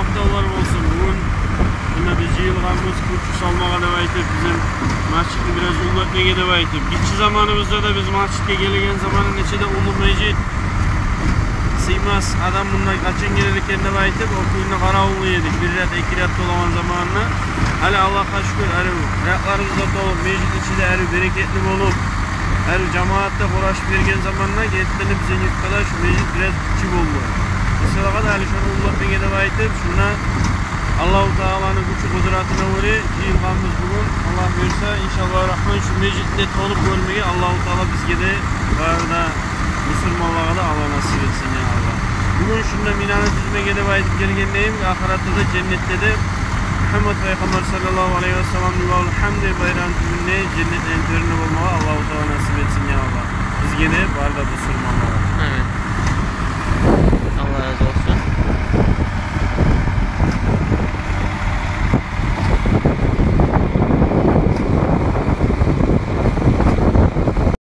kaptalar olsun. Bugün yine biz yığılganımız kurşu salmağa da aytıp bizim masjidni biraz ullatmaga da aytıp. Gitçi zamanımızda da biz masjidga kelgan zamanın içinde ulu mecid sıymas adam bundan kaçın gelirken de aytıp o kuyuna karavullu yedik. Bir rat, iki rat dolaman zamanına. Hali Allah'a şükür, raklarımızda dolup, mecid içinde bereketli olup, cemaatte uğraş vergen zamanına gettiğini bize yıkkada şu mecid biraz küçük oldu. Mesela kadar hali şunu ullatmaga da aytıp, şuna Allah-u Teala'nın gücü kudretine göre yığılganımız bugün Allah verirse inşallah Rahman şu mecidde tolup görmeye Allah-u Teala bizge de barda Müslümanlığa da Allah nasip etsin ya Allah. Bugün şunda minanı düzmege de aytıp gelgendeyim. Ahirette de cennette de Muhammed Peygamber sallallahu aleyhi ve sellem Nivâul Hamdi bayram gününe cennet enterine olmağa Allah-u Teala nasip etsin ya Allah. Bizge de barda Müslümanlığa. Evet.